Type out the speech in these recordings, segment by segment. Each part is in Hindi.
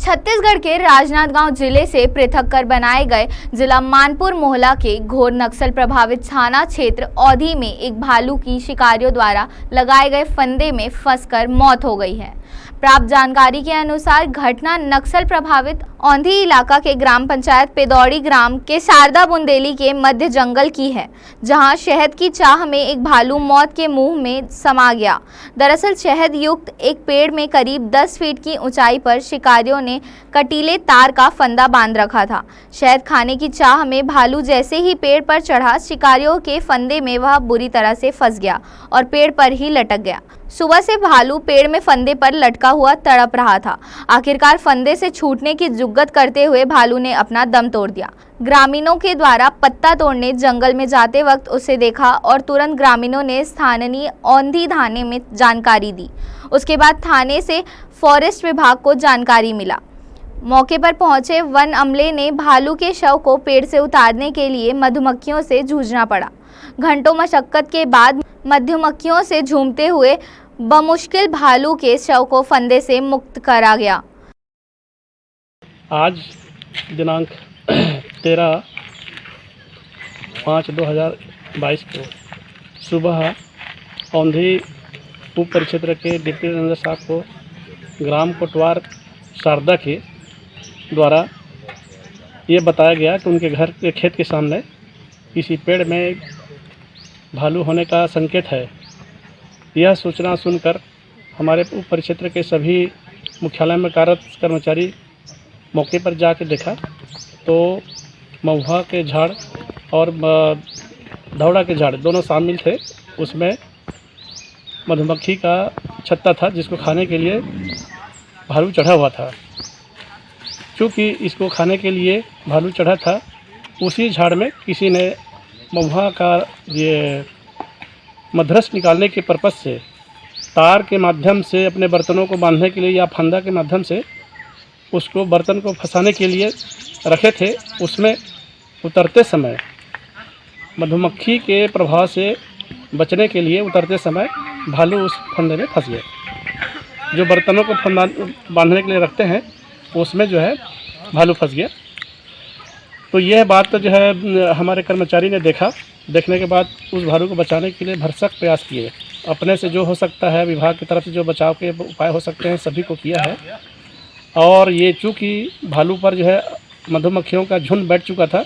छत्तीसगढ़ के राजनांदगांव जिले से पृथक कर बनाए गए जिला मानपुर मोहल्ला के घोर नक्सल प्रभावित थाना क्षेत्र औंधी में एक भालू की शिकारियों द्वारा लगाए गए फंदे में फंसकर मौत हो गई है। प्राप्त जानकारी के अनुसार घटना नक्सल प्रभावित औंधी इलाका के ग्राम पंचायत पेदौड़ी ग्राम के शारदा बुंदेली के मध्य जंगल की है, जहां शहद की चाह में एक भालू मौत के मुंह में समा गया। दरअसल शहद युक्त एक पेड़ में करीब 10 फीट की ऊंचाई पर शिकारियों ने कटीले तार का फंदा बांध रखा था। शहद खाने की चाह में भालू जैसे ही पेड़ पर चढ़ा, शिकारियों के फंदे में वह बुरी तरह से फंस गया और पेड़ पर ही लटक गया। सुबह से भालू पेड़ में फंदे पर लटका हुआ तड़प रहा था। आखिरकार फंदे से छूटने की जुग्गत करते हुए भालू ने अपना दम तोड़ दिया। ग्रामीणों के द्वारा पत्ता तोड़ने जंगल में जाते वक्त उसे देखा और तुरंत ग्रामीणों ने स्थानीय औंधी थाने में जानकारी दी। उसके बाद थाने से फॉरेस्ट विभाग को जानकारी मिला। मौके पर पहुंचे वन अमले ने भालू के शव को पेड़ से उतारने के लिए मधुमक्खियों से जूझना पड़ा। घंटों मशक्कत के बाद मधुमक्खियों से झूमते हुए बमुश्किल भालू के शव को फंदे से मुक्त करा गया। आज दिनांक 13/5/2022 को सुबह औंधी उप परिक्षेत्र के डिप्टी रजिस्ट्रार साहब को ग्राम कोटवार शारदा के द्वारा ये बताया गया कि उनके घर के खेत के सामने किसी पेड़ में भालू होने का संकेत है। यह सूचना सुनकर हमारे उप परिक्षेत्र के सभी मुख्यालय में कार्यरत कर्मचारी मौके पर जाकर देखा तो महुआ के झाड़ और धौड़ा के झाड़ दोनों शामिल थे। उसमें मधुमक्खी का छत्ता था जिसको खाने के लिए भालू चढ़ा हुआ था। क्योंकि इसको खाने के लिए भालू चढ़ा था, उसी झाड़ में किसी ने महुआ का ये मधरस निकालने के पर्पज़ से तार के माध्यम से अपने बर्तनों को बांधने के लिए या फंदा के माध्यम से उसको बर्तन को फंसाने के लिए रखे थे। उसमें उतरते समय मधुमक्खी के प्रभाव से बचने के लिए उतरते समय भालू उस फंदे में फंस गए। जो बर्तनों को बांधने के लिए रखते हैं उसमें जो है भालू फंस गया। तो यह बात जो है हमारे कर्मचारी ने देखने के बाद उस भालू को बचाने के लिए भरसक प्रयास किए। अपने से जो हो सकता है, विभाग की तरफ से जो बचाव के उपाय हो सकते हैं सभी को किया है। और ये चूँकि भालू पर जो है मधुमक्खियों का झुंड बैठ चुका था,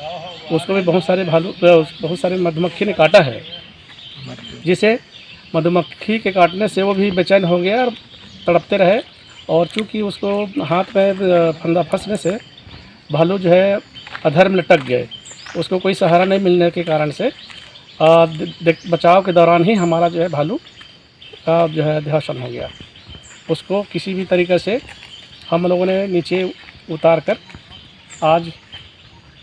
उसको भी बहुत सारे मधुमक्खी ने काटा है, जिसे मधुमक्खी के काटने से वो भी बेचैन हो गया और तड़पते रहे। और चूँकि उसको हाथ में फंदा फंसने से भालू जो है अधर में लटक गए। उसको कोई सहारा नहीं मिलने के कारण से बचाव के दौरान ही हमारा जो है भालू का जो है देहावसान हो गया। उसको किसी भी तरीक़े से हम लोगों ने नीचे उतार कर आज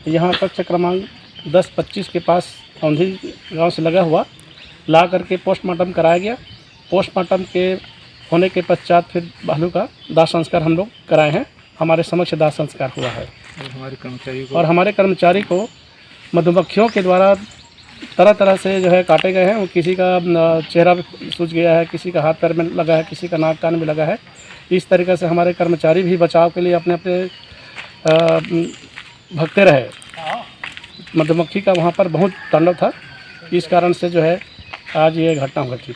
यहाँ कक्ष क्रमांक 10-25 के पास औंधी गांव से लगा हुआ ला करके पोस्टमार्टम कराया गया। पोस्टमार्टम के होने के पश्चात फिर भालू का दाह संस्कार हम लोग कराए हैं। हमारे समक्ष दाह संस्कार हुआ है। और हमारे कर्मचारी को मधुमक्खियों के द्वारा तरह तरह से जो है काटे गए हैं। किसी का चेहरा सूज गया है, किसी का हाथ पैर में लगा है, किसी का नाक कान में लगा है। इस तरीक़े से हमारे कर्मचारी भी बचाव के लिए अपने भगते रहे। मधुमक्खी का वहाँ पर बहुत तांडव था, इस कारण से जो है आज ये घटना घटी।